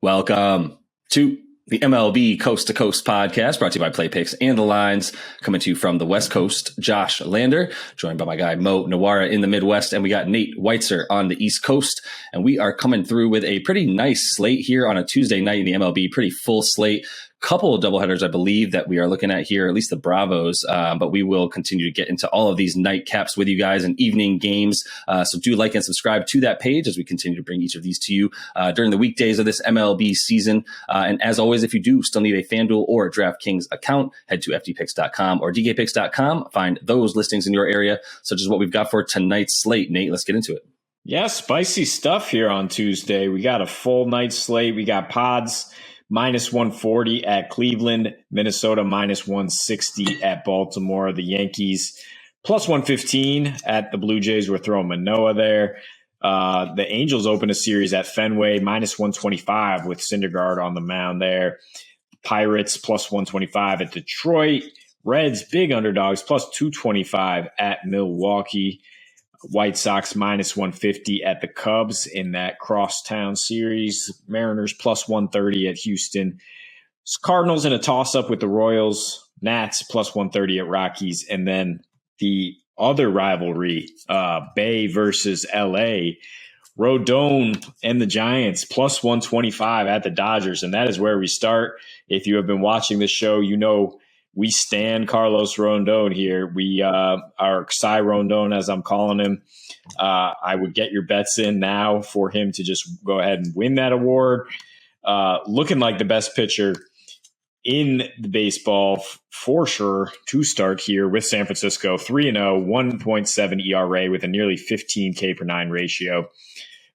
Welcome to the MLB Coast to Coast podcast, brought to you by Play Picks and the Lines, coming to you from the West Coast. Josh Lander, joined by my guy Mo Nawara in the Midwest, and we got Nate Weitzer on the East Coast. And we are coming through with a pretty nice slate here on a Tuesday night in the MLB, pretty full slate. Couple of doubleheaders, I believe, that we are looking at here, at least the Bravos, but we will continue to get into all of these nightcaps with you guys and evening games. So do like and subscribe to that page as we continue to bring each of these to you during the weekdays of this MLB season. And as always, if you do still need a FanDuel or a DraftKings account, head to ftpicks.com or dkpicks.com. Find those listings in your area, such as what we've got for tonight's slate. Nate, let's get into it. Yeah, spicy stuff here on Tuesday. We got a full night slate. We got Pods minus 140 at Cleveland, Minnesota minus 160 at Baltimore, the Yankees plus 115 at the Blue Jays. We're throwing Manoah there. The Angels open a series at Fenway minus 125 with Syndergaard on the mound there. Pirates plus 125 at Detroit. Reds big underdogs plus 225 at Milwaukee. White Sox minus 150 at the Cubs in that crosstown series. Mariners plus 130 at Houston. Cardinals in a toss-up with the Royals. Nats plus 130 at Rockies. And then the other rivalry, Bay versus L.A., Rodon and the Giants plus 125 at the Dodgers. And that is where we start. If you have been watching this show, you know we stand Carlos Rondon here. We are Cy Rondon, as I'm calling him. I would get your bets in now for him to just go ahead and win that award. Looking like the best pitcher in the baseball for sure to start here with San Francisco. 3-0, 1.7 ERA with a nearly 15 K per 9 ratio.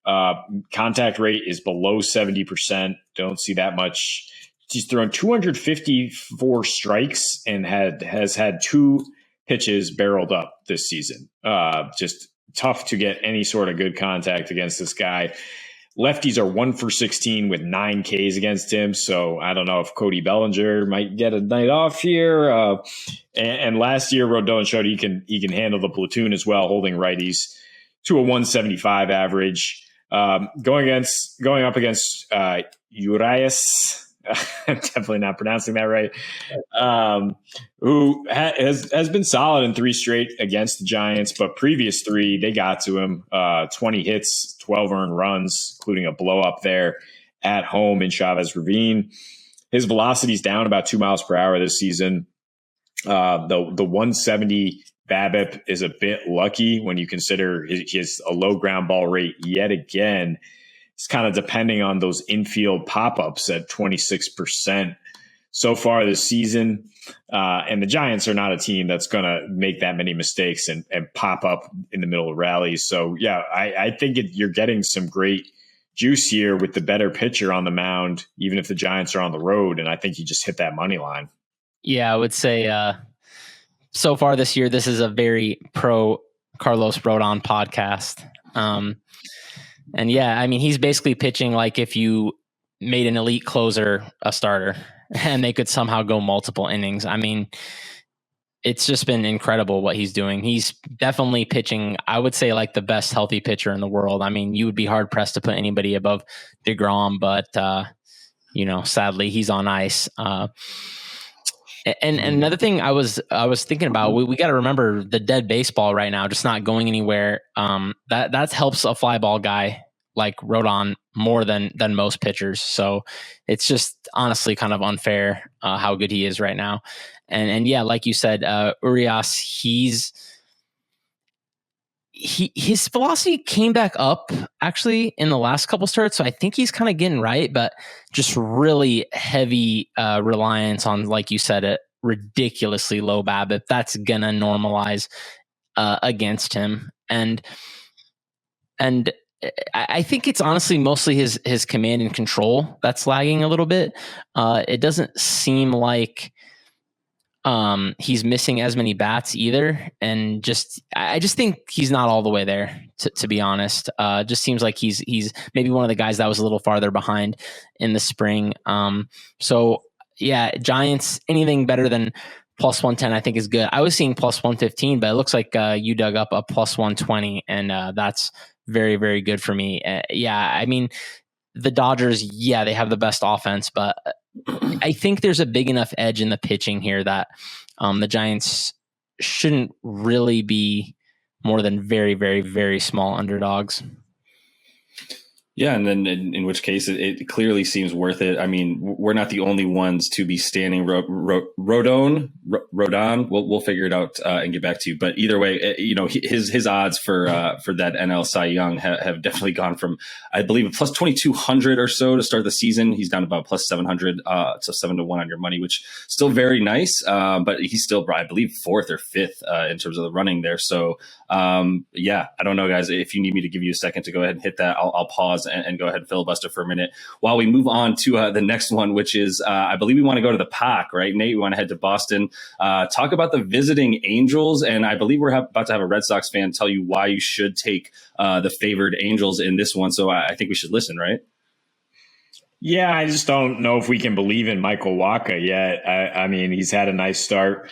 Contact rate is below 70%. Don't see that much. He's thrown 254 strikes and has had 2 pitches barreled up this season. Just tough to get any sort of good contact against this guy. Lefties are 1 for 16 with 9 Ks against him. So I don't know if Cody Bellinger might get a night off here. And last year, Rodon showed he can handle the platoon as well, holding righties to a 175 average. Going up against Urias. I'm definitely not pronouncing that right. Who has been solid in 3 straight against the Giants, but previous 3 they got to him. 20 hits, 12 earned runs, including a blow up there at home in Chavez Ravine. His velocity is down about 2 miles per hour this season. The 170 BABIP is a bit lucky when you consider his a low ground ball rate yet again. It's kind of depending on those infield pop-ups at 26% so far this season. And the Giants are not a team that's going to make that many mistakes and pop up in the middle of rallies. So, yeah, I think you're getting some great juice here with the better pitcher on the mound, even if the Giants are on the road. And I think you just hit that money line. Yeah, I would say so far this year, this is a very pro Carlos Rodon podcast. And yeah, I mean, he's basically pitching like if you made an elite closer a starter and they could somehow go multiple innings. I mean, it's just been incredible what he's doing. He's definitely pitching, I would say, like the best healthy pitcher in the world. I mean, you would be hard pressed to put anybody above DeGrom, but, sadly he's on ice. And another thing I was thinking about, we got to remember the dead baseball right now, just not going anywhere. That helps a fly ball guy like Rodon more than most pitchers. So it's just honestly kind of unfair how good he is right now. And yeah, like you said, Urias, his velocity came back up actually in the last couple starts. So I think he's kind of getting right, but just really heavy reliance on, like you said, a ridiculously low BABIP. That's going to normalize against him. And I think it's honestly mostly his command and control that's lagging a little bit. It doesn't seem like he's missing as many bats either. And I just think he's not all the way there, to be honest. Just seems like he's maybe one of the guys that was a little farther behind in the spring. So yeah, Giants, anything better than plus 110, I think is good. I was seeing plus 115, but it looks like you dug up a plus 120, and that's very, very good for me. Yeah, I mean, the Dodgers, yeah, they have the best offense, but I think there's a big enough edge in the pitching here that the Giants shouldn't really be more than very, very, very small underdogs. Yeah, and then in which case it clearly seems worth it. I mean, we're not the only ones to be standing Rodon. We'll figure it out and get back to you. But either way, his odds for that NL Cy Young have definitely gone from, I believe, plus 2,200 or so to start the season. He's down to about plus 700, so 7-1 on your money, which still very nice. But he's still, I believe, fourth or fifth in terms of the running there. So yeah, I don't know, guys. If you need me to give you a second to go ahead and hit that, I'll pause and go ahead and filibuster for a minute while we move on to the next one, which is I believe we want to go to the Pac, right? Nate, we want to head to Boston, talk about the visiting Angels, and I believe we're about to have a Red Sox fan tell you why you should take the favored Angels in this one. So I think we should listen, right? Yeah, I just don't know if we can believe in Michael Wacha yet. I mean, he's had a nice start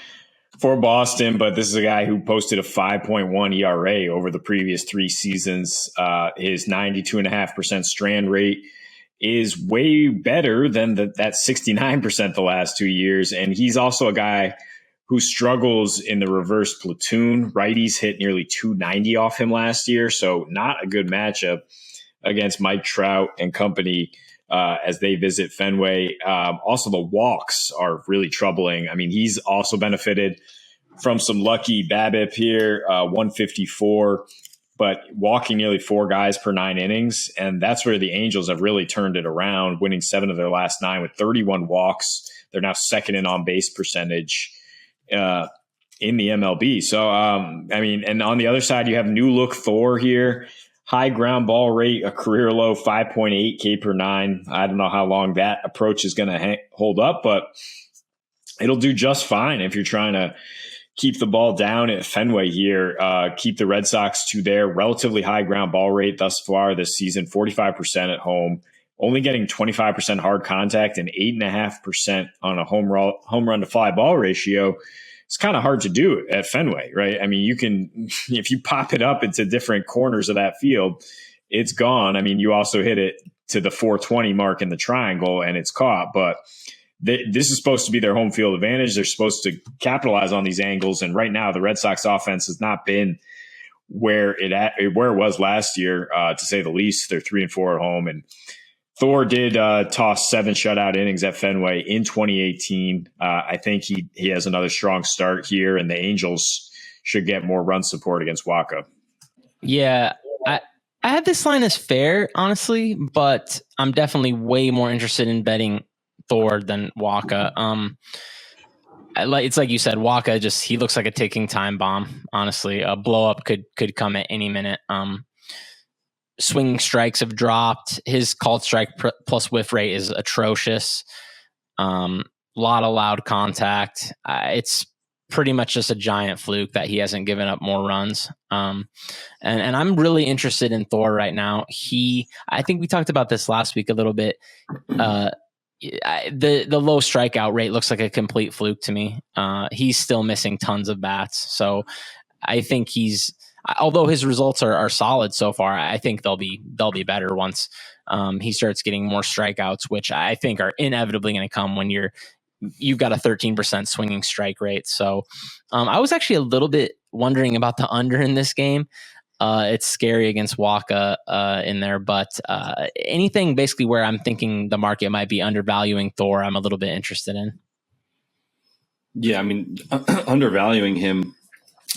for Boston, but this is a guy who posted a 5.1 ERA over the previous 3 seasons. His 92.5% strand rate is way better than that 69% the last 2 years. And he's also a guy who struggles in the reverse platoon. Righties hit nearly 290 off him last year, so not a good matchup against Mike Trout and company as they visit Fenway. Also, the walks are really troubling. I mean, he's also benefited from some lucky BABIP here, 154, but walking nearly 4 guys per 9 innings. And that's where the Angels have really turned it around, winning 7 of their last 9 with 31 walks. They're now second in on-base percentage in the MLB. So, I mean, and on the other side, you have new look Thor here. High ground ball rate, a career low 5.8 K per 9. I don't know how long that approach is going to hold up, but it'll do just fine if you're trying to keep the ball down at Fenway here. Keep the Red Sox to their relatively high ground ball rate thus far this season, 45% at home, only getting 25% hard contact and 8.5% on a home run to fly ball ratio. It's kind of hard to do at Fenway, right? I mean, you can, if you pop it up into different corners of that field, it's gone. I mean, you also hit it to the 420 mark in the triangle and it's caught, but this is supposed to be their home field advantage. They're supposed to capitalize on these angles. And right now the Red Sox offense has not been where it was last year, to say the least. They're 3-4 at home, and Thor did toss 7 shutout innings at Fenway in 2018. I think he has another strong start here, and the Angels should get more run support against Wacha. Yeah, I had this line as fair, honestly, but I'm definitely way more interested in betting Thor than Wacha. It's like you said, Wacha he looks like a ticking time bomb. Honestly, a blow up could come at any minute. Swinging strikes have dropped. His called strike plus whiff rate is atrocious. Lot of loud contact. It's pretty much just a giant fluke that he hasn't given up more runs. And I'm really interested in Thor right now. I think we talked about this last week a little bit. The low strikeout rate looks like a complete fluke to me. He's still missing tons of bats. So I think although his results are solid so far, I think they'll be better once he starts getting more strikeouts, which I think are inevitably going to come when you've got a 13% swinging strike rate. So I was actually a little bit wondering about the under in this game. It's scary against Wacha in there, but anything basically where I'm thinking the market might be undervaluing Thor, I'm a little bit interested in. Yeah, I mean, undervaluing him.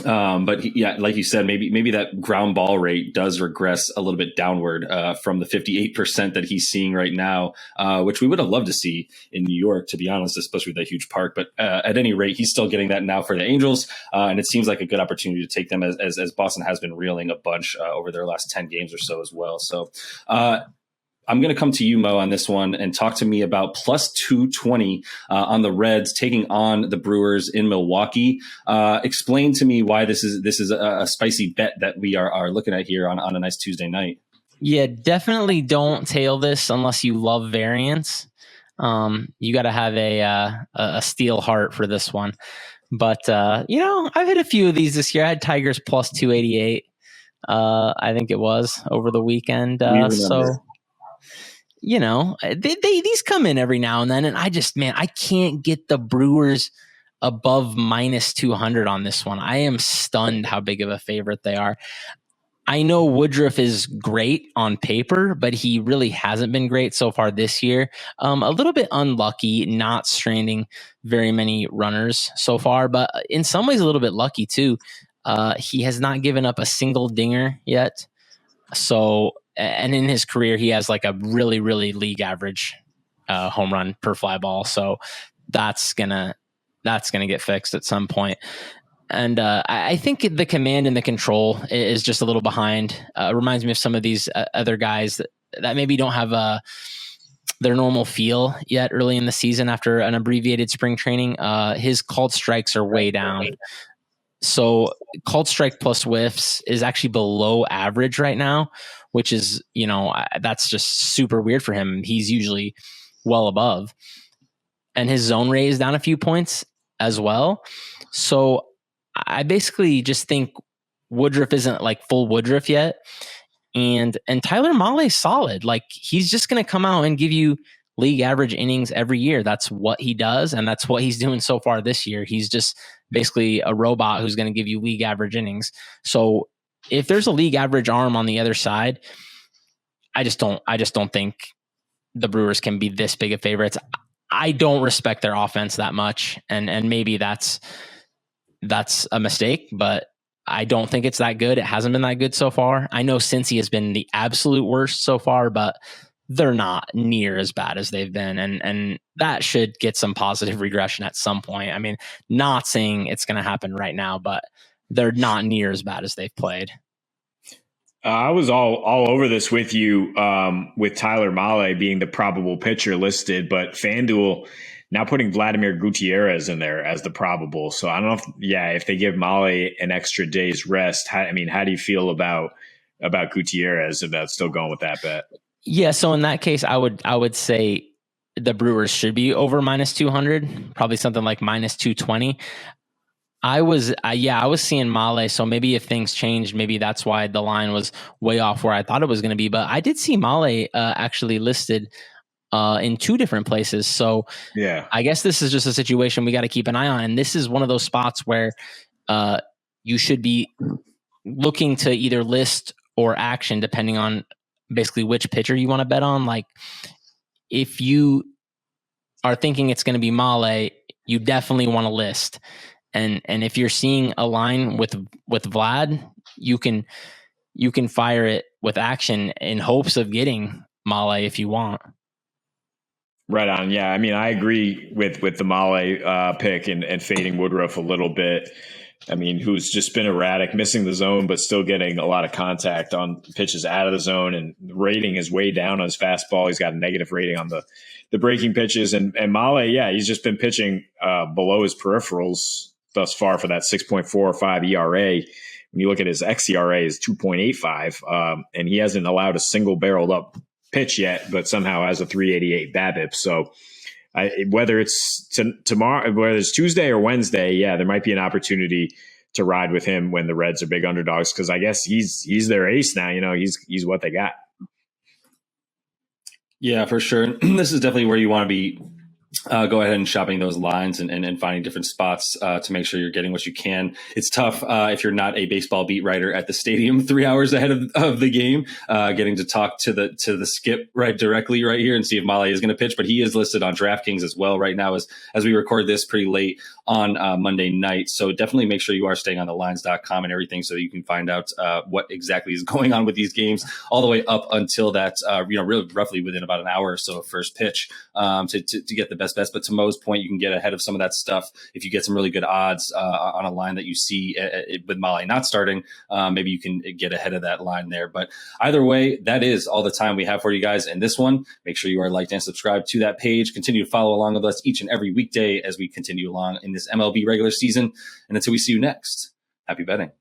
But like you said, maybe that ground ball rate does regress a little bit downward from the 58% that he's seeing right now, which we would have loved to see in New York, to be honest, especially with that huge park. But at any rate, he's still getting that now for the Angels, and it seems like a good opportunity to take them as Boston has been reeling a bunch over their last 10 games or so as well. So I'm going to come to you, Mo, on this one and talk to me about plus 220 on the Reds taking on the Brewers in Milwaukee. Explain to me why this is a spicy bet that we are looking at here on a nice Tuesday night. Yeah, definitely don't tail this unless you love variance. You got to have a steel heart for this one. But I've hit a few of these this year. I had Tigers plus 288. I think it was over the weekend. these come in every now and then, and I can't get the Brewers above minus 200 on this one. I am stunned how big of a favorite they are. I know Woodruff is great on paper, but he really hasn't been great so far this year. A little bit unlucky, not stranding very many runners so far, but in some ways a little bit lucky too. He has not given up a single dinger yet. So, and in his career, he has like a really, really league average home run per fly ball. So that's gonna get fixed at some point. And I think the command and the control is just a little behind. Reminds me of some of these other guys that maybe don't have their normal feel yet early in the season after an abbreviated spring training. His called strikes are way down. So called strike plus whiffs is actually below average right now, which is, that's just super weird for him. He's usually well above. And his zone rate is down a few points as well. So I basically just think Woodruff isn't like full Woodruff yet. And Tyler Mahle's solid. Like, he's just going to come out and give you league average innings every year. That's what he does. And that's what he's doing so far this year. He's just basically a robot who's going to give you league average innings. So if there's a league average arm on the other side, I just don't think the Brewers can be this big of favorites. I don't respect their offense that much. And maybe that's a mistake, but I don't think it's that good. It hasn't been that good so far. I know Cincy has been the absolute worst so far, but they're not near as bad as they've been. And that should get some positive regression at some point. I mean, not saying it's going to happen right now, but they're not near as bad as they've played. I was all over this with you, with Tyler Mahle being the probable pitcher listed, but FanDuel now putting Vladimir Gutierrez in there as the probable. So I don't know if they give Mahle an extra day's rest, how do you feel about Gutierrez, about still going with that bet? Yeah, so in that case, I would say the Brewers should be over minus 200, probably something like minus 220. I was seeing Mahle, so maybe if things changed, maybe that's why the line was way off where I thought it was going to be. But I did see Mahle actually listed in two different places. So yeah, I guess this is just a situation we got to keep an eye on. And this is one of those spots where you should be looking to either list or action, depending on basically which pitcher you want to bet on. Like, if you are thinking it's going to be Mahle, you definitely want to list. And if you're seeing a line with Vlad, you can fire it with action in hopes of getting Mahle if you want. Right on. Yeah. I mean, I agree with the Mahle pick and fading Woodruff a little bit. I mean, who's just been erratic, missing the zone, but still getting a lot of contact on pitches out of the zone. And the rating is way down on his fastball. He's got a negative rating on the breaking pitches. And Mahle, yeah, he's just been pitching below his peripherals thus far for that 6.45 ERA. When you look at his xERA is 2.85, and he hasn't allowed a single barreled up pitch yet, but somehow has a 388 BABIP. So whether it's tomorrow, whether it's Tuesday or Wednesday, yeah, there might be an opportunity to ride with him when the Reds are big underdogs, because I guess he's their ace now. He's what they got. Yeah, for sure. This is definitely where you want to be. Go ahead and shopping those lines and finding different spots to make sure you're getting what you can. It's tough if you're not a baseball beat writer at the stadium 3 hours ahead of the game, getting to talk to the skip directly right here and see if Mahle is going to pitch. But he is listed on DraftKings as well right now as we record this pretty late on Monday night. So definitely make sure you are staying on the lines.com and everything so that you can find out what exactly is going on with these games all the way up until that, really roughly within about an hour or so of first pitch to get the best bets. But to Mo's point, you can get ahead of some of that stuff if you get some really good odds on a line that you see with Mahle not starting. Maybe you can get ahead of that line there. But either way, that is all the time we have for you guys in this one. Make sure you are liked and subscribed to that page. Continue to follow along with us each and every weekday as we continue along in this MLB regular season. And until we see you next, happy betting.